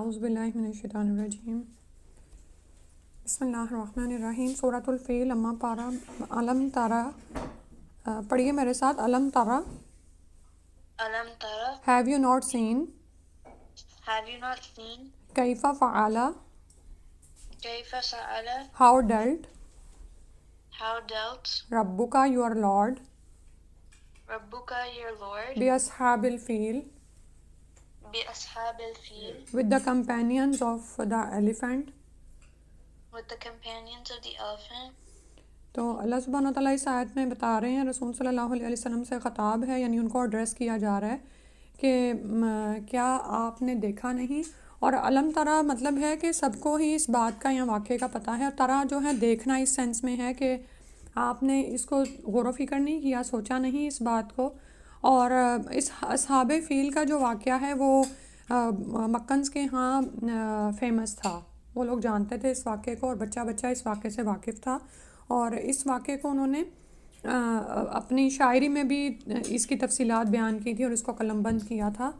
اعوذ باللہ من الشیطان الرجیم بسم اللہ الرحمن الرحیم سورۃ الفیل اما پارہ علم تارا پڑھیے میرے ساتھ علم تارا Alam tara, have you not seen have you not seen کیف فعل kayfa sa'ala, how dealt how dealt ربک your lord Rabbuka your Lord باصحاب الفیل bi ashabil fil with the companions of the elephant. with the companions of the elephant. تو اللہ سبحانہ وتعالیٰ اس آیت میں بتا رہے ہیں رسول صلی اللہ علیہ وسلم سے خطاب ہے، یعنی ان کو ایڈریس کیا جا رہا ہے کہ کیا آپ نے دیکھا نہیں. اور علم ترا مطلب ہے کہ سب کو ہی اس بات کا یا واقعے کا پتہ ہے، اور ترا جو ہے دیکھنا اس سینس میں ہے کہ آپ نے اس کو غور و فکر نہیں کیا، سوچا نہیں اس بات کو. اور اس اصحاب فیل کا جو واقعہ ہے وہ مکنز کے ہاں فیمس تھا، وہ لوگ جانتے تھے اس واقعے کو، اور بچہ بچہ اس واقعے سے واقف تھا. اور اس واقعے کو انہوں نے اپنی شاعری میں بھی اس کی تفصیلات بیان کی تھی اور اس کو قلم بند کیا تھا،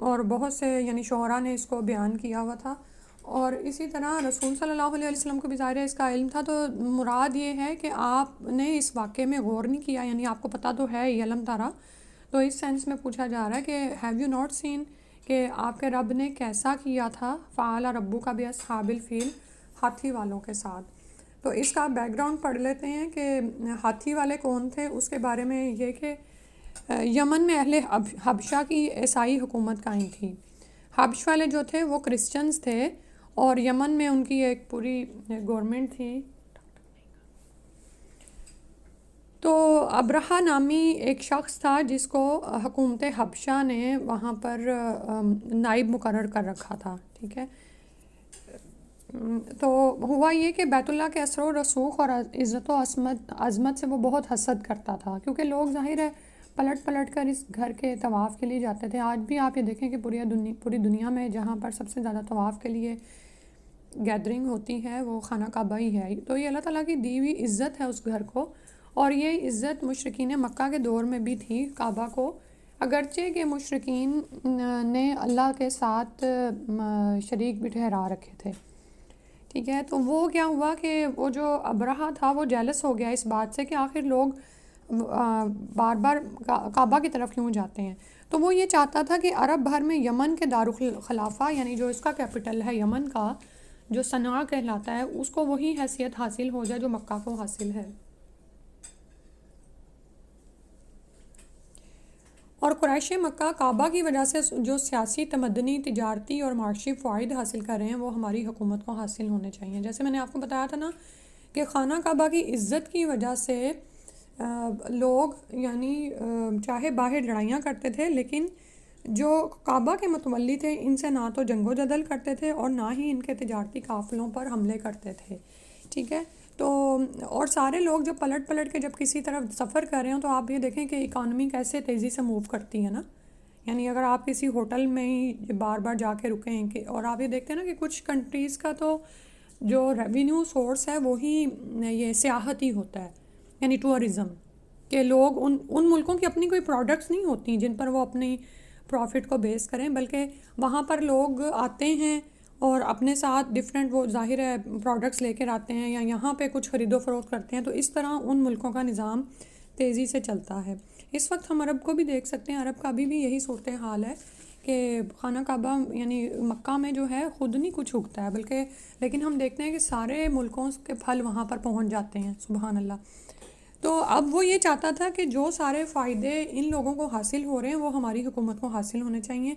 اور بہت سے یعنی شعراء نے اس کو بیان کیا ہوا تھا. اور اسی طرح رسول صلی اللہ علیہ وسلم کو بھی ظاہر ہے اس کا علم تھا. تو مراد یہ ہے کہ آپ نے اس واقعے میں غور نہیں کیا، یعنی آپ کو پتہ تو ہے ہی علم تارا. تو اس سینس میں پوچھا جا رہا ہے کہ ہیو یو ناٹ سین، کہ آپ کے رب نے کیسا کیا تھا. فعل ربک باصحاب الفیل، ہاتھی والوں کے ساتھ. تو اس کا بیک گراؤنڈ پڑھ لیتے ہیں کہ ہاتھی والے کون تھے. اس کے بارے میں یہ کہ یمن میں اہل حبشہ کی عیسائی حکومت قائم تھی. حبش والے جو تھے وہ کرسچنز تھے، اور یمن میں ان کی ایک پوری گورنمنٹ تھی. تو ابرہہ نامی ایک شخص تھا جس کو حکومت حبشہ نے وہاں پر نائب مقرر کر رکھا تھا. ٹھیک ہے، تو ہوا یہ کہ بیت اللہ کے اثر و رسوخ اور عزت و عظمت سے وہ بہت حسد کرتا تھا، کیونکہ لوگ ظاہر ہے پلٹ پلٹ کر اس گھر کے طواف کے لیے جاتے تھے. آج بھی آپ یہ دیکھیں کہ پوری دنیا میں جہاں پر سب سے زیادہ طواف کے لیے گیدرنگ ہوتی ہے وہ خانہ کعبہ ہی ہے. تو یہ اللہ تعالیٰ کی دی ہوئی عزت ہے اس گھر کو، اور یہ عزت مشرکین مکہ کے دور میں بھی تھی کعبہ کو، اگرچہ کہ مشرکین نے اللہ کے ساتھ شریک بھی ٹھہرا رکھے تھے. ٹھیک ہے، تو وہ کیا ہوا کہ وہ جو ابرہہ تھا وہ جیلس ہو گیا اس بات سے کہ آخر لوگ بار بار کعبہ کی طرف کیوں جاتے ہیں. تو وہ یہ چاہتا تھا کہ عرب بھر میں یمن کے دارالخلافہ، یعنی جو اس کا کیپٹل ہے یمن کا، جو صنعاء کہلاتا ہے، اس کو وہی حیثیت حاصل ہو جائے جو مکہ کو حاصل ہے. اور قریش مکہ کعبہ کی وجہ سے جو سیاسی، تمدنی، تجارتی اور معاشی فوائد حاصل کر رہے ہیں وہ ہماری حکومت کو حاصل ہونے چاہیے. جیسے میں نے آپ کو بتایا تھا نا کہ خانہ کعبہ کی عزت کی وجہ سے لوگ یعنی چاہے باہر لڑائیاں کرتے تھے، لیکن جو کعبہ کے متولی تھے ان سے نہ تو جنگ و جدل کرتے تھے اور نہ ہی ان کے تجارتی قافلوں پر حملے کرتے تھے. ٹھیک ہے، تو اور سارے لوگ جو پلٹ کے جب کسی طرف سفر کر رہے ہوں تو آپ یہ دیکھیں کہ اکانومی کیسے تیزی سے موو کرتی ہے نا. یعنی اگر آپ کسی ہوٹل میں ہی بار بار جا کے رکیں کہ، اور آپ یہ دیکھتے ہیں نا کہ کچھ کنٹریز کا تو جو ریونیو سورس ہے وہی یہ سیاحت ہی ہوتا ہے، یعنی ٹورزم، کہ لوگ ان ملکوں کی اپنی کوئی پروڈکٹس نہیں ہوتی جن پر وہ اپنی پروفٹ کو بیس کریں، بلکہ وہاں پر لوگ آتے ہیں اور اپنے ساتھ ڈفرینٹ وہ ظاہر ہے پروڈکٹس لے کر آتے ہیں، یا یہاں پہ کچھ خرید و فروخت کرتے ہیں. تو اس طرح ان ملکوں کا نظام تیزی سے چلتا ہے. اس وقت ہم عرب کو بھی دیکھ سکتے ہیں، عرب کا بھی یہی صورتحال ہے کہ خانہ کعبہ یعنی مکہ میں جو ہے خود نہیں کچھ اگتا ہے، بلکہ لیکن ہم دیکھتے ہیں کہ سارے ملکوں کے پھل وہاں پر پہنچ جاتے ہیں. سبحان اللہ. تو اب وہ یہ چاہتا تھا کہ جو سارے فائدے ان لوگوں کو حاصل ہو رہے ہیں وہ ہماری حکومت کو حاصل ہونے چاہیے.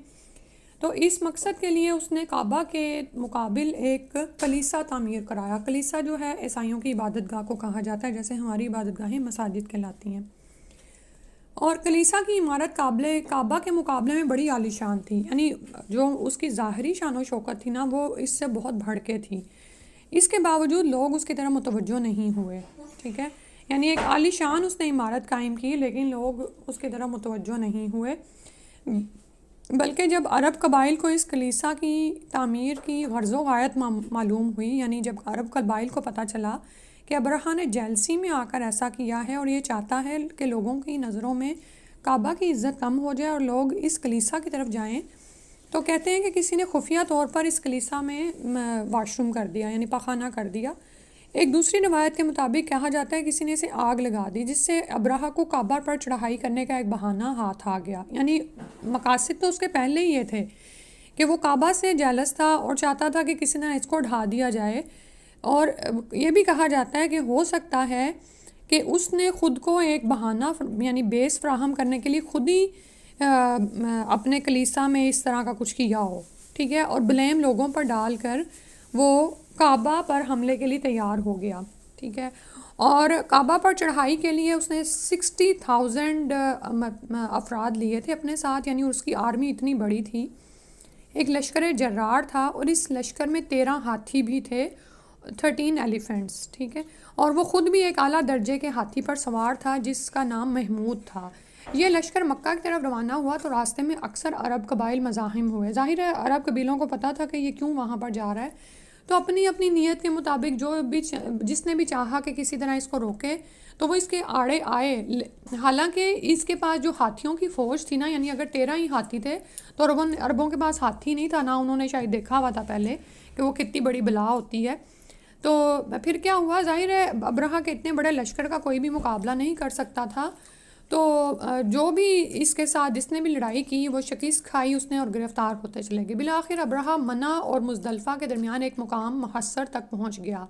تو اس مقصد کے لیے اس نے کعبہ کے مقابل ایک کلیسا تعمیر کرایا. کلیسا جو ہے عیسائیوں کی عبادت گاہ کو کہا جاتا ہے، جیسے ہماری عبادت گاہیں مساجد کہلاتی ہیں. اور کلیسا کی عمارت کعبہ کے مقابلے میں بڑی عالیشان تھی، یعنی جو اس کی ظاہری شان و شوکت تھی نا وہ اس سے بہت بڑھ کے تھی. اس کے باوجود لوگ اس کی طرح متوجہ نہیں ہوئے. ٹھیک ہے، یعنی ایک عالیشان اس نے عمارت قائم کی لیکن لوگ اس کی طرح متوجہ نہیں ہوئے، بلکہ جب عرب قبائل کو اس کلیسا کی تعمیر کی غرض و غایت معلوم ہوئی، یعنی جب عرب قبائل کو پتہ چلا کہ ابرہہ نے جیلسی میں آ کر ایسا کیا ہے اور یہ چاہتا ہے کہ لوگوں کی نظروں میں کعبہ کی عزت کم ہو جائے اور لوگ اس کلیسا کی طرف جائیں، تو کہتے ہیں کہ کسی نے خفیہ طور پر اس کلیسا میں واش روم کر دیا، یعنی پاخانہ کر دیا۔ ایک دوسری روایت کے مطابق کہا جاتا ہے کسی نے اسے آگ لگا دی، جس سے ابرہہ کو کعبہ پر چڑھائی کرنے کا ایک بہانہ ہاتھ آ گیا۔ یعنی مقاصد تو اس کے پہلے ہی یہ تھے کہ وہ کعبہ سے جیلس تھا اور چاہتا تھا کہ کسی طرح اس کو ڈھا دیا جائے، اور یہ بھی کہا جاتا ہے کہ ہو سکتا ہے کہ اس نے خود کو ایک بہانہ یعنی بیس فراہم کرنے کے لیے خود ہی اپنے کلیسا میں اس طرح کا کچھ کیا ہو، ٹھیک ہے، اور بلیم لوگوں پر ڈال کر وہ کعبہ پر حملے کے لیے تیار ہو گیا، ٹھیک ہے۔ اور کعبہ پر چڑھائی کے لیے اس نے 60,000 افراد لیے تھے اپنے ساتھ، یعنی اس کی آرمی اتنی بڑی تھی۔ ایک لشکر جرار تھا اور اس لشکر میں 13 ہاتھی بھی تھے، 13 ایلیفینٹس، ٹھیک ہے، اور وہ خود بھی ایک اعلیٰ درجے کے ہاتھی پر سوار تھا جس کا نام محمود تھا۔ یہ لشکر مکہ کی طرف روانہ ہوا تو راستے میں اکثر عرب قبائل مزاحم ہوئے۔ ظاہر ہے عرب قبیلوں کو پتہ تھا کہ یہ کیوں وہاں پر جا رہا ہے، تو اپنی اپنی نیت کے مطابق جس نے بھی چاہا کہ کسی طرح اس کو روکے تو وہ اس کے آڑے آئے۔ حالانکہ اس کے پاس جو ہاتھیوں کی فوج تھی نا، یعنی اگر 13 ہی ہاتھی تھے تو عربوں کے پاس ہاتھی نہیں تھا، نہ انہوں نے شاید دیکھا ہوا تھا پہلے کہ وہ کتنی بڑی بلا ہوتی ہے۔ تو پھر کیا ہوا، ظاہر ہے ابرہہ کے اتنے بڑے لشکر کا کوئی بھی مقابلہ نہیں کر سکتا تھا، تو جو بھی اس کے ساتھ جس نے بھی لڑائی کی وہ شکست کھائی اس نے اور گرفتار ہوتے چلے گئے۔ بالآخر ابرہہ منع اور مزدلفہ کے درمیان ایک مقام محصر تک پہنچ گیا۔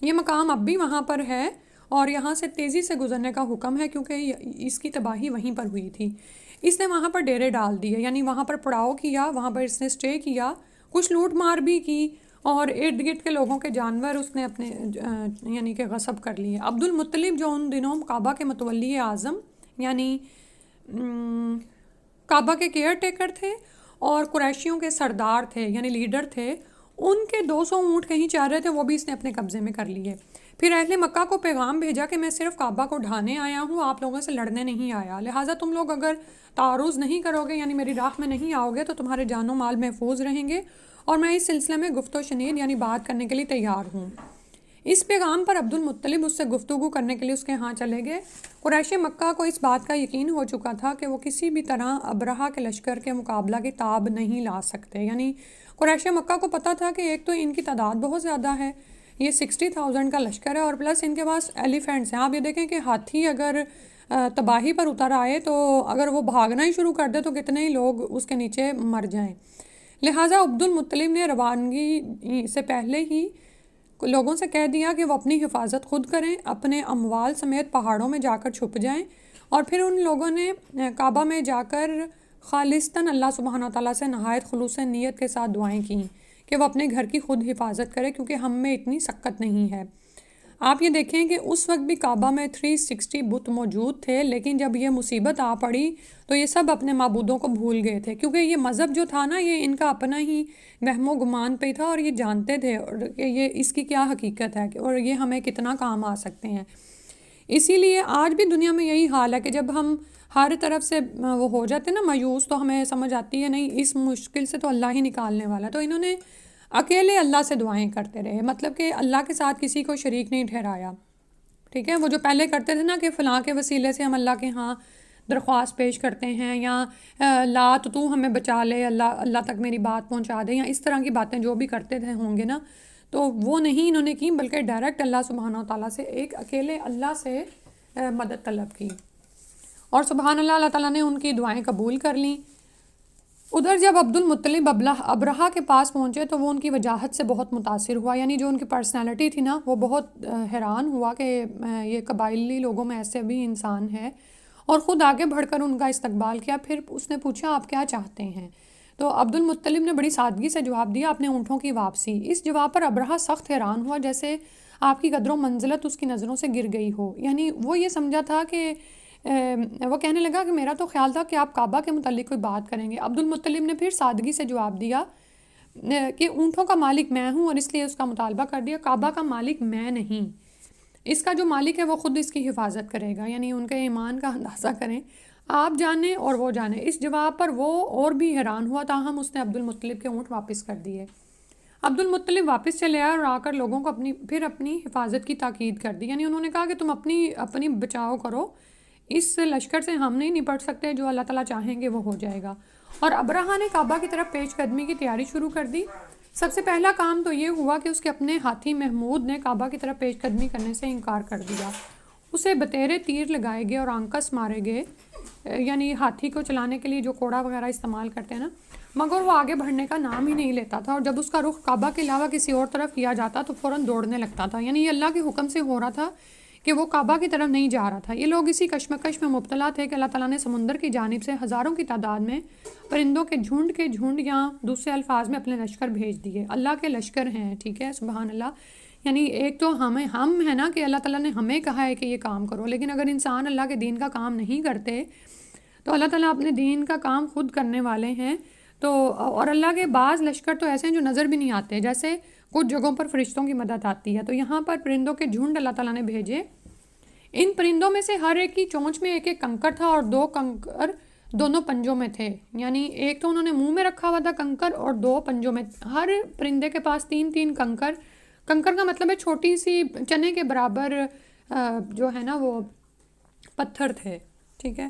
یہ مقام اب بھی وہاں پر ہے اور یہاں سے تیزی سے گزرنے کا حکم ہے کیونکہ اس کی تباہی وہیں پر ہوئی تھی۔ اس نے وہاں پر ڈیرے ڈال دیے، یعنی وہاں پر پڑاؤ کیا، وہاں پر اس نے اسٹے کیا، کچھ لوٹ مار بھی کی، اور ارد گرد کے لوگوں کے جانور اس نے اپنے یعنی کہ غصب کر لیے۔ عبد المطلب جو ان دنوں کعبہ کے متولی اعظم یعنی کعبہ کے کیئر ٹیکر تھے اور قریشیوں کے سردار تھے یعنی لیڈر تھے، ان کے 200 اونٹ کہیں چار رہے تھے، وہ بھی اس نے اپنے قبضے میں کر لیے۔ پھر اہل مکہ کو پیغام بھیجا کہ میں صرف کعبہ کو ڈھانے آیا ہوں، آپ لوگوں سے لڑنے نہیں آیا، لہٰذا تم لوگ اگر تعارض نہیں کرو گے یعنی میری راہ میں نہیں آؤ گے تو تمہارے جان و مال محفوظ رہیں گے، اور میں اس سلسلے میں گفت و شنید یعنی بات کرنے کے لیے تیار ہوں۔ اس پیغام پر عبد المطلب اس سے گفتگو کرنے کے لیے اس کے ہاں چلے گئے۔ قریش مکہ کو اس بات کا یقین ہو چکا تھا کہ وہ کسی بھی طرح ابرہہ کے لشکر کے مقابلہ کی تاب نہیں لا سکتے، یعنی قریش مکہ کو پتہ تھا کہ ایک تو ان کی تعداد بہت زیادہ ہے، یہ 60,000 کا لشکر ہے، اور پلس ان کے پاس ایلیفینٹس ہیں۔ آپ یہ دیکھیں کہ ہاتھی اگر تباہی پر اتر آئے تو اگر وہ بھاگنا ہی شروع کر دے تو کتنے ہی لوگ اس کے نیچے مر جائیں۔ لہٰذا عبد المطلب نے روانگی سے پہلے ہی لوگوں سے کہہ دیا کہ وہ اپنی حفاظت خود کریں، اپنے اموال سمیت پہاڑوں میں جا کر چھپ جائیں، اور پھر ان لوگوں نے کعبہ میں جا کر خالصتاً اللہ سبحانہ تعالیٰ سے نہایت خلوص نیت کے ساتھ دعائیں کیں کہ وہ اپنے گھر کی خود حفاظت کرے کیونکہ ہم میں اتنی سکت نہیں ہے۔ آپ یہ دیکھیں کہ اس وقت بھی کعبہ میں 360 بت موجود تھے، لیکن جب یہ مصیبت آ پڑی تو یہ سب اپنے معبودوں کو بھول گئے تھے، کیونکہ یہ مذہب جو تھا نا یہ ان کا اپنا ہی وہم و گمان پہ تھا، اور یہ جانتے تھے کہ یہ اس کی کیا حقیقت ہے اور یہ ہمیں کتنا کام آ سکتے ہیں۔ اسی لیے آج بھی دنیا میں یہی حال ہے کہ جب ہم ہر طرف سے وہ ہو جاتے ہیں نا مایوس، تو ہمیں سمجھ آتی ہے نہیں اس مشکل سے تو اللہ ہی نکالنے والا۔ تو انہوں نے اکیلے اللہ سے دعائیں کرتے رہے، مطلب کہ اللہ کے ساتھ کسی کو شریک نہیں ٹھہرایا، ٹھیک ہے۔ وہ جو پہلے کرتے تھے نا کہ فلاں کے وسیلے سے ہم اللہ کے ہاں درخواست پیش کرتے ہیں، یا لات تو ہمیں بچا لے، اللہ تک میری بات پہنچا دے، یا اس طرح کی باتیں جو بھی کرتے تھے ہوں گے نا، تو وہ نہیں انہوں نے کی، بلکہ ڈائریکٹ اللہ سبحانہ تعالیٰ سے ایک اکیلے اللہ سے مدد طلب کی، اور سبحان اللہ، اللہ تعالیٰ نے ان کی دعائیں قبول کر لیں۔ ادھر جب عبد المطلب ابرہہ کے پاس پہنچے تو وہ ان کی وجاہت سے بہت متاثر ہوا، یعنی جو ان کی پرسنالٹی تھی نا وہ بہت حیران ہوا کہ یہ قبائلی لوگوں میں ایسے بھی انسان ہے، اور خود آگے بڑھ کر ان کا استقبال کیا۔ پھر اس نے پوچھا آپ کیا چاہتے ہیں؟ تو عبد المطلب نے بڑی سادگی سے جواب دیا اپنے اونٹوں کی واپسی۔ اس جواب پر ابرہہ سخت حیران ہوا، جیسے آپ کی قدر و منزلت اس کی نظروں سے گر گئی ہو، یعنی وہ یہ سمجھا تھا کہ وہ کہنے لگا کہ میرا تو خیال تھا کہ آپ کعبہ کے متعلق کوئی بات کریں گے۔ عبد المطلب نے پھر سادگی سے جواب دیا کہ اونٹوں کا مالک میں ہوں، اور اس لیے اس کا مطالبہ کر دیا، کعبہ کا مالک میں نہیں، اس کا جو مالک ہے وہ خود اس کی حفاظت کرے گا، یعنی ان کے ایمان کا اندازہ کریں، آپ جانیں اور وہ جانیں۔ اس جواب پر وہ اور بھی حیران ہوا، تاہم اس نے عبد المطلب کے اونٹ واپس کر دیے۔ عبد المطلب واپس چلے آئے اور آ کر لوگوں کو اپنی حفاظت کی تاکید کر دی، یعنی انہوں نے کہا کہ تم اپنی بچاؤ کرو، اس لشکر سے ہم نہیں نپٹ سکتے، جو اللہ تعالیٰ چاہیں گے وہ ہو جائے گا۔ اور ابرہا نے کعبہ کی طرف پیش قدمی کی تیاری شروع کر دی. سب سے پہلا کام تو یہ ہوا کہ اس کے اپنے ہاتھی محمود نے کعبہ کی طرف پیش قدمی کرنے سے انکار کر دیا. اسے بتیرے تیر لگائے گئے اور آنکس مارے گئے، یعنی ہاتھی کو چلانے کے لیے جو کوڑا وغیرہ استعمال کرتے ہیں نا، مگر وہ آگے بڑھنے کا نام ہی نہیں لیتا تھا، اور جب اس کا رخ کعبہ کے علاوہ کسی اور طرف کیا جاتا تو فوراً دوڑنے لگتا تھا. یعنی یہ اللہ کے حکم سے ہو رہا تھا کہ وہ کعبہ کی طرف نہیں جا رہا تھا. یہ لوگ اسی کشمکش میں مبتلا تھے کہ اللہ تعالیٰ نے سمندر کی جانب سے ہزاروں کی تعداد میں پرندوں کے جھنڈ یا دوسرے الفاظ میں اپنے لشکر بھیج دیے. اللہ کے لشکر ہیں، ٹھیک ہے، سبحان اللہ. یعنی ایک تو ہم ہیں نا کہ اللہ تعالیٰ نے ہمیں کہا ہے کہ یہ کام کرو، لیکن اگر انسان اللہ کے دین کا کام نہیں کرتے تو اللہ تعالیٰ اپنے دین کا کام خود کرنے والے ہیں. تو اور اللہ کے بعض لشکر تو ایسے ہیں جو نظر بھی نہیں آتے، جیسے کچھ جگہوں پر فرشتوں کی مدد آتی ہے. تو یہاں پر پرندوں کے جھنڈ اللہ تعالیٰ نے بھیجے. ان پرندوں میں سے ہر ایک کی چونچ میں ایک ایک کنکر تھا اور 2 کنکر دونوں پنجوں میں تھے. یعنی ایک تو انہوں نے منہ میں رکھا ہوا تھا کنکر، اور 2 پنجوں میں. ہر پرندے کے پاس 3 کنکر کا مطلب ہے چھوٹی سی چنے کے برابر جو ہے نا وہ پتھر تھے، ٹھیک ہے.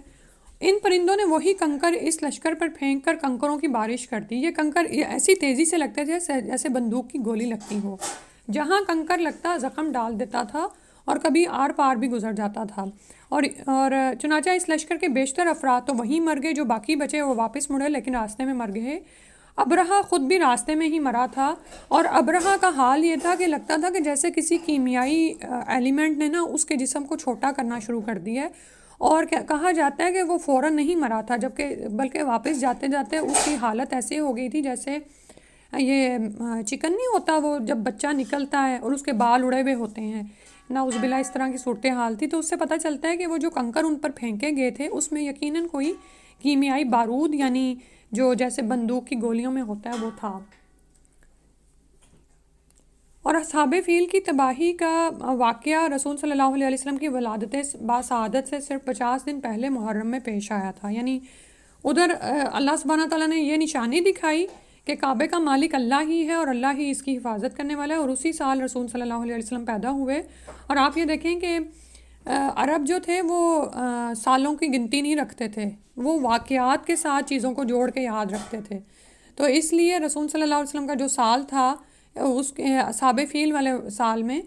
ان پرندوں نے وہی کنکر اس لشکر پر پھینک کر کنکروں کی بارش کر دی. یہ کنکر ایسی تیزی سے لگتے تھے جیسے بندوق کی گولی لگتی ہو. جہاں کنکر لگتا زخم ڈال دیتا تھا اور کبھی آر پار بھی گزر جاتا تھا. اور چنانچہ اس لشکر کے بیشتر افراد تو وہیں مر گئے، جو باقی بچے وہ واپس مڑے لیکن راستے میں مر گئے. ابرہا خود بھی راستے میں ہی مرا تھا، اور ابرہا کا حال یہ تھا کہ لگتا تھا کہ جیسے کسی کیمیائی ایلیمنٹ نے نا اس کے جسم کو چھوٹا کرنا شروع کر دیا ہے. اور کہا جاتا ہے کہ وہ فوراً نہیں مرا تھا، بلکہ واپس جاتے جاتے اس کی حالت ایسی ہو گئی تھی جیسے یہ چکن نہیں ہوتا، وہ جب بچہ نکلتا ہے اور اس کے بال اڑے ہوئے ہوتے ہیں، نعوذ باللہ اس طرح کی صورتحال تھی. تو اس سے پتہ چلتا ہے کہ وہ جو کنکر ان پر پھینکے گئے تھے اس میں یقیناً کوئی کیمیائی بارود، یعنی جو جیسے بندوق کی گولیوں میں ہوتا ہے، وہ تھا. اور اصحاب فیل کی تباہی کا واقعہ رسول صلی اللہ علیہ وسلم کی ولادت باسعادت سے صرف 50 دن پہلے محرم میں پیش آیا تھا. یعنی ادھر اللہ سبحانہ تعالیٰ نے یہ نشانی دکھائی کہ کعبے کا مالک اللہ ہی ہے اور اللہ ہی اس کی حفاظت کرنے والا ہے، اور اسی سال رسول صلی اللہ علیہ وسلم پیدا ہوئے. اور آپ یہ دیکھیں کہ عرب جو تھے وہ سالوں کی گنتی نہیں رکھتے تھے، وہ واقعات کے ساتھ چیزوں کو جوڑ کے یاد رکھتے تھے. تو اس لیے رسول صلی اللہ علیہ وسلم کا جو سال تھا اس کے اصحاب فیل والے سال میں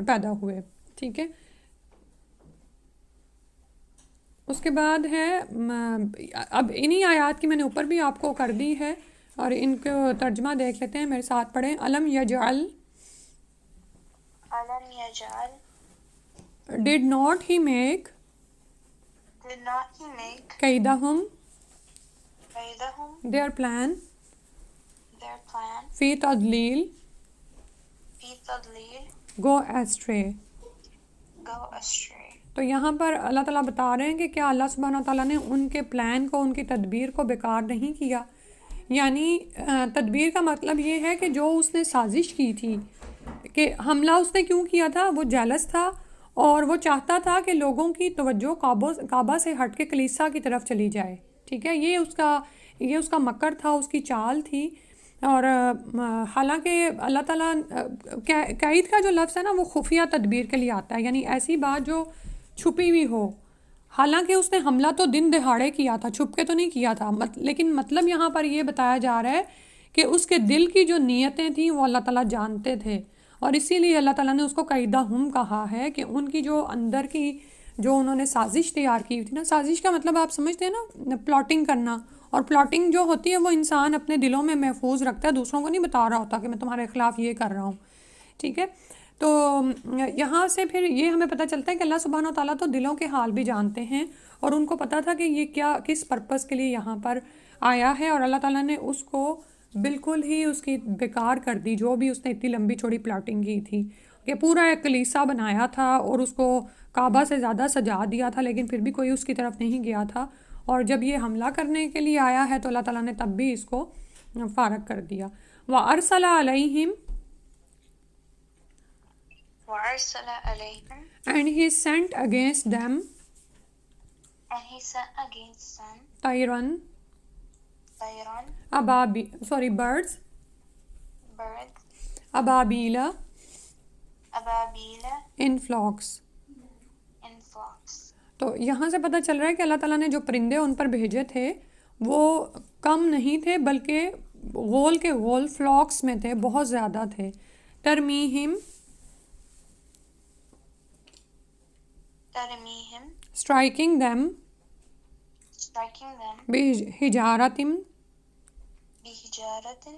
پیدا ہوئے، ٹھیک ہے. اس کے بعد ہے اب انہی آیات کی میں نے اوپر بھی آپ کو کر دی ہے، اور ان کو ترجمہ دیکھ لیتے ہیں، میرے ساتھ پڑھیں. علم یجعل did not he make کیدہم their plan فی تضلیل go astray. تو یہاں پر اللہ تعالیٰ بتا رہے ہیں کہ کیا اللہ سبحانہ تعالیٰ نے ان کے پلان کو، ان کی تدبیر کو بیکار نہیں کیا. یعنی تدبیر کا مطلب یہ ہے کہ جو اس نے سازش کی تھی کہ حملہ اس نے کیوں کیا تھا، وہ جیلس تھا اور وہ چاہتا تھا کہ لوگوں کی توجہ کعبہ سے ہٹ کے کلیسا کی طرف چلی جائے، ٹھیک ہے. یہ اس کا مکر تھا، اس کی چال تھی. اور حالانکہ اللہ تعالیٰ قید کا جو لفظ ہے نا وہ خفیہ تدبیر کے لیے آتا ہے، یعنی ایسی بات جو چھپی ہوئی ہو. حالانکہ اس نے حملہ تو دن دہاڑے کیا تھا، چھپ کے تو نہیں کیا تھا، لیکن مطلب یہاں پر یہ بتایا جا رہا ہے کہ اس کے دل کی جو نیتیں تھیں وہ اللہ تعالیٰ جانتے تھے، اور اسی لیے اللہ تعالیٰ نے اس کو قیدہم کہا ہے کہ ان کی جو اندر کی جو انہوں نے سازش تیار کی تھی نا. سازش کا مطلب آپ سمجھتے ہیں نا، پلاٹنگ کرنا. اور پلاٹنگ جو ہوتی ہے وہ انسان اپنے دلوں میں محفوظ رکھتا ہے، دوسروں کو نہیں بتا رہا ہوتا کہ میں تمہارے خلاف یہ کر رہا ہوں، ٹھیک ہے. تو یہاں سے پھر یہ ہمیں پتہ چلتا ہے کہ اللہ سبحانہ وتعالیٰ تو دلوں کے حال بھی جانتے ہیں، اور ان کو پتہ تھا کہ یہ کس پرپس کے لیے یہاں پر آیا ہے. اور اللہ تعالیٰ نے اس کو بالکل ہی اس کی بیکار کر دی، جو بھی اس نے اتنی لمبی چوڑی پلاٹنگ کی تھی کہ پورا ایک کلیسا بنایا تھا اور اس کو کعبہ سے زیادہ سجا دیا تھا، لیکن پھر بھی کوئی اس کی طرف نہیں گیا تھا. اور جب یہ حملہ کرنے کے لیے آیا ہے تو اللہ تعالیٰ نے تب بھی اس کو فارغ کر دیا. وَأَرْسَلَ عَلَيْهِمْ and he sent against them طَيْرًا birds أَبَابِيلَ in flocks. تو یہاں سے پتہ چل رہا ہے کہ اللہ تعالیٰ نے جو پرندے ان پر بھیجے تھے وہ کم نہیں تھے بلکہ غول کے غول فلاکس میں تھے، بہت زیادہ تھے. ترمیہم ترميهم اسٹرائکنگ دیم striking them بحجارتم بحجارة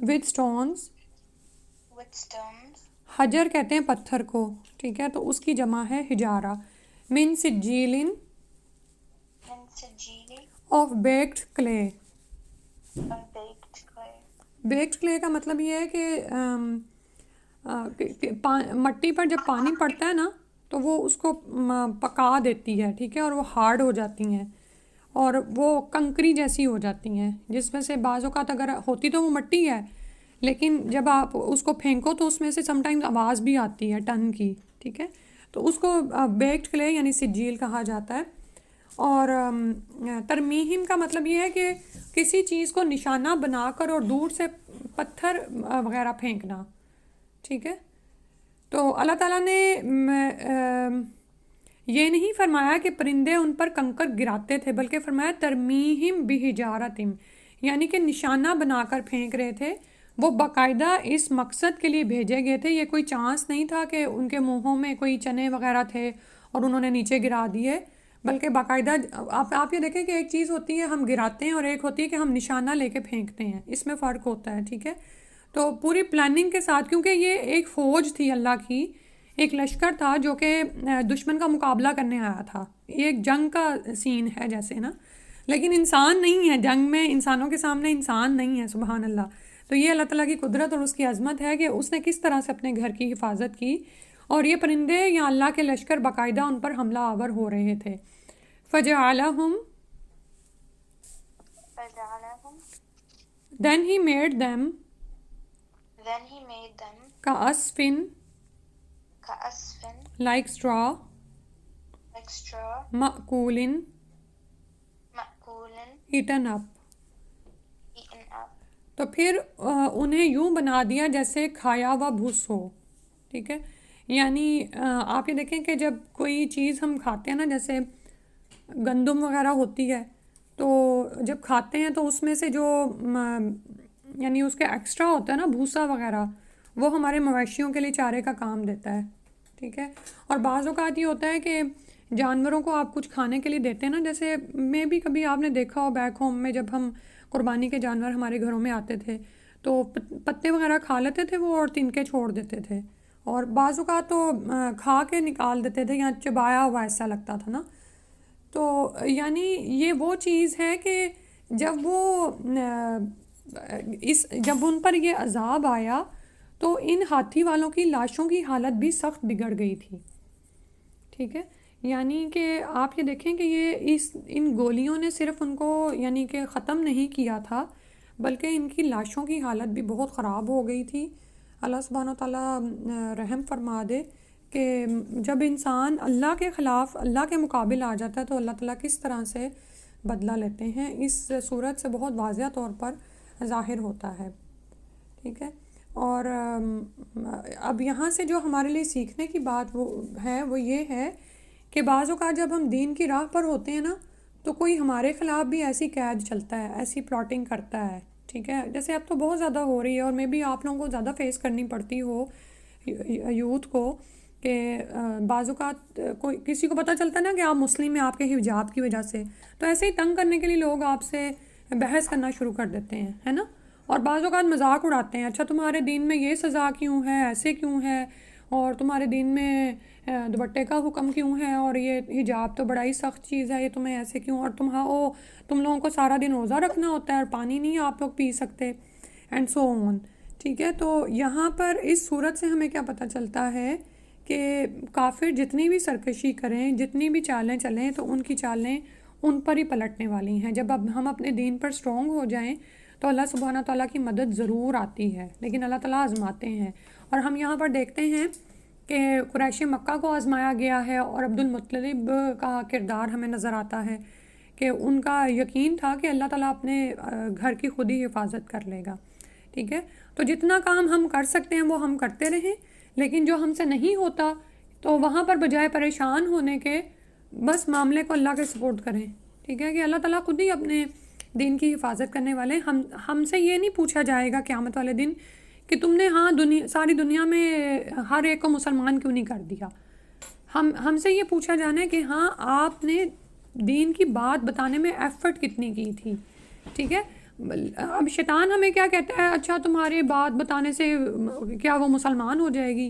ود اسٹونز. with stones. حجر کہتے ہیں پتھر کو، ٹھیک ہے، تو اس کی جمع ہے حجارہ. من سجیل من سجيل of baked clay. or baked clay. Baked clay کا مطلب یہ ہے کہ مٹی پر جب پانی پڑتا ہے نا تو وہ اس کو پکا دیتی ہے، ٹھیک ہے، اور وہ ہارڈ ہو جاتی ہیں اور وہ کنکری جیسی ہو جاتی ہیں، جس میں سے بعض اوقات اگر ہوتی تو وہ مٹی ہے لیکن جب آپ اس کو پھینکو تو اس میں سے سم ٹائمز آواز بھی آتی ہے ٹن کی، ٹھیک ہے، تو اس کو بیکڈ کلے یعنی سجیل کہا جاتا ہے. اور ترمیہم کا مطلب یہ ہے کہ کسی چیز کو نشانہ بنا کر اور دور سے پتھر وغیرہ پھینکنا، ٹھیک ہے. تو اللہ تعالیٰ نے یہ نہیں فرمایا کہ پرندے ان پر کنکر گراتے تھے، بلکہ فرمایا ترمیہم بحجارتم، یعنی کہ نشانہ بنا کر پھینک رہے تھے. وہ باقاعدہ اس مقصد کے لیے بھیجے گئے تھے، یہ کوئی چانس نہیں تھا کہ ان کے منہوں میں کوئی چنے وغیرہ تھے اور انہوں نے نیچے گرا دیے، بلکہ باقاعدہ آپ یہ دیکھیں کہ ایک چیز ہوتی ہے ہم گراتے ہیں اور ایک ہوتی ہے کہ ہم نشانہ لے کے پھینکتے ہیں، اس میں فرق ہوتا ہے، ٹھیک ہے. تو پوری پلاننگ کے ساتھ، کیونکہ یہ ایک فوج تھی اللہ کی، ایک لشکر تھا جو کہ دشمن کا مقابلہ کرنے آیا تھا. یہ ایک جنگ کا سین ہے جیسے نا، لیکن انسان نہیں ہے جنگ میں، انسانوں کے سامنے انسان نہیں ہے، سبحان اللہ. تو یہ اللہ تعالیٰ کی قدرت اور اس کی عظمت ہے کہ اس نے کس طرح سے اپنے گھر کی حفاظت کی، اور یہ پرندے یا اللہ کے لشکر باقاعدہ ان پر حملہ آور ہو رہے تھے. فَجَعَلَهُمْ فجعلهم then he made them then he made them كَأَصْفٍ كعصف like straw like straw مأكول مأكول eaten up. eaten up. تو پھر انہیں یوں بنا دیا جیسے کھایا ہوا بھوس ہو، ٹھیک ہے. یعنی آپ یہ دیکھیں کہ جب کوئی چیز ہم کھاتے ہیں نا، جیسے گندم وغیرہ ہوتی ہے، تو جب کھاتے ہیں تو اس میں سے جو یعنی اس کے ایکسٹرا ہوتا ہے نا بھوسا وغیرہ، وہ ہمارے مویشیوں کے لیے چارے کا کام دیتا ہے، ٹھیک ہے. اور بعض اوقات یہ ہوتا ہے کہ جانوروں کو آپ کچھ کھانے کے لیے دیتے ہیں نا، جیسے میں بھی کبھی آپ نے دیکھا ہو بیک ہوم میں جب ہم قربانی کے جانور ہمارے گھروں میں آتے تھے تو پتے وغیرہ کھا لیتے تھے وہ اور تنکے چھوڑ دیتے تھے، اور بعض اوقات تو کھا کے نکال دیتے تھے یا چبایا ہوا ایسا لگتا تھا نا. تو یعنی یہ وہ چیز ہے کہ جب وہ جب ان پر یہ عذاب آیا تو ان ہاتھی والوں کی لاشوں کی حالت بھی سخت بگڑ گئی تھی، ٹھیک ہے. یعنی کہ آپ یہ دیکھیں کہ یہ ان گولیوں نے صرف ان کو یعنی کہ ختم نہیں کیا تھا، بلکہ ان کی لاشوں کی حالت بھی بہت خراب ہو گئی تھی. اللہ سبحانہ و تعالیٰ رحم فرما دے کہ جب انسان اللہ کے خلاف اللہ کے مقابل آ جاتا ہے تو اللہ تعالیٰ کس طرح سے بدلہ لیتے ہیں، اس صورت سے بہت واضح طور پر ظاہر ہوتا ہے، ٹھیک ہے. اور اب یہاں سے جو ہمارے لیے سیکھنے کی بات وہ یہ ہے کہ بعض اوقات جب ہم دین کی راہ پر ہوتے ہیں نا تو کوئی ہمارے خلاف بھی ایسی قید چلتا ہے، ایسی پلاٹنگ کرتا ہے، ٹھیک ہے. جیسے اب تو بہت زیادہ ہو رہی ہے اور میں بھی آپ لوگوں کو زیادہ فیس کرنی پڑتی ہو یوتھ کو، کہ بعض اوقات کوئی کسی کو پتہ چلتا ہے نا کہ آپ مسلم ہیں آپ کے حجاب کی وجہ سے، تو ایسے ہی تنگ کرنے کے لیے لوگ آپ سے بحث کرنا شروع کر دیتے ہیں، ہے نا. اور بعض اوقات مذاق اڑاتے ہیں، اچھا تمہارے دین میں یہ سزا کیوں ہے، ایسے کیوں ہے، اور تمہارے دین میں دوپٹے کا حکم کیوں ہے، اور یہ حجاب تو بڑا ہی سخت چیز ہے، یہ تمہیں ایسے کیوں، اور تم لوگوں کو سارا دن روزہ رکھنا ہوتا ہے اور پانی نہیں آپ لوگ پی سکتے، اینڈ سو آن، ٹھیک ہے. تو یہاں پر اس صورت سے ہمیں کیا پتہ چلتا ہے کہ کافر جتنی بھی سرکشی کریں، جتنی بھی چالیں چلیں، تو ان کی چالیں ان پر ہی پلٹنے والی ہیں. جب اب ہم اپنے دین پر سٹرونگ ہو جائیں تو اللہ سبحانہ تعالیٰ کی مدد ضرور آتی ہے، لیکن اللہ تعالیٰ آزماتے ہیں. اور ہم یہاں پر دیکھتے ہیں کہ قریش مکہ کو آزمایا گیا ہے، اور عبد المطلب کا کردار ہمیں نظر آتا ہے کہ ان کا یقین تھا کہ اللہ تعالیٰ اپنے گھر کی خود ہی حفاظت کر لے گا، ٹھیک ہے. تو جتنا کام ہم کر سکتے ہیں وہ ہم کرتے رہیں، لیکن جو ہم سے نہیں ہوتا تو وہاں پر بجائے پریشان ہونے کے بس معاملے کو اللہ کے سپورٹ کریں، ٹھیک ہے، کہ اللہ تعالیٰ خود ہی اپنے دین کی حفاظت کرنے والے. ہم سے یہ نہیں پوچھا جائے گا قیامت والے دن کہ تم نے ساری دنیا میں ہر ایک کو مسلمان کیوں نہیں کر دیا. ہم سے یہ پوچھا جانا ہے کہ ہاں آپ نے دین کی بات بتانے میں ایفرٹ کتنی کی تھی. ٹھیک ہے. اب شیطان ہمیں کیا کہتا ہے، اچھا تمہارے بات بتانے سے کیا وہ مسلمان ہو جائے گی؟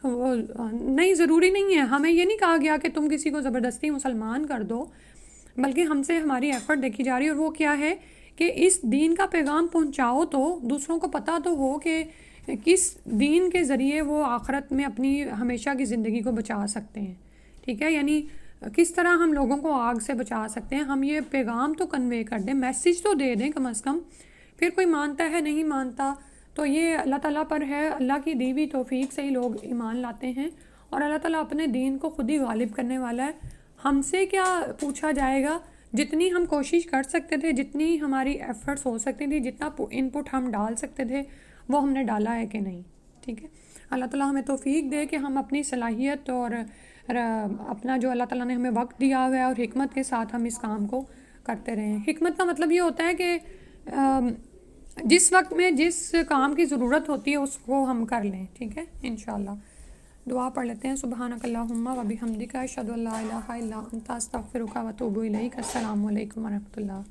نہیں، ضروری نہیں ہے. ہمیں یہ نہیں کہا گیا کہ تم کسی کو زبردستی مسلمان کر دو، بلکہ ہم سے ہماری ایفرٹ دیکھی جا رہی ہے. اور وہ کیا ہے کہ اس دین کا پیغام پہنچاؤ تو دوسروں کو پتہ تو ہو کہ کس دین کے ذریعے وہ آخرت میں اپنی ہمیشہ کی زندگی کو بچا سکتے ہیں. ٹھیک ہے. یعنی کس طرح ہم لوگوں کو آگ سے بچا سکتے ہیں. ہم یہ پیغام تو کنوے کر دیں، میسیج تو دے دیں کم از کم. پھر کوئی مانتا ہے نہیں مانتا تو یہ اللہ تعالیٰ پر ہے. اللہ کی دی ہوئی توفیق سے ہی لوگ ایمان لاتے ہیں، اور اللہ تعالیٰ اپنے دین کو خود ہی غالب کرنے والا ہے. ہم سے کیا پوچھا جائے گا؟ جتنی ہم کوشش کر سکتے تھے، جتنی ہماری ایفرٹس ہو سکتی تھی، جتنا ان پٹ ہم ڈال سکتے تھے، وہ ہم نے ڈالا ہے کہ نہیں. ٹھیک ہے. اللہ تعالیٰ ہمیں توفیق دے کہ ہم اپنی صلاحیت اور اپنا جو اللہ تعالیٰ نے ہمیں وقت دیا ہوا ہے اور حکمت کے ساتھ ہم اس کام کو کرتے رہیں. حکمت کا مطلب یہ ہوتا ہے کہ جس وقت میں جس کام کی ضرورت ہوتی ہے اس کو ہم کر لیں. ٹھیک ہے. انشاءاللہ دعا پڑھ لیتے ہیں. سبحانک اللہم و بحمدک اشہد ان لا الہ الا انت استغفرک و اتوب الیک. السلام علیکم و رحمۃ اللہ.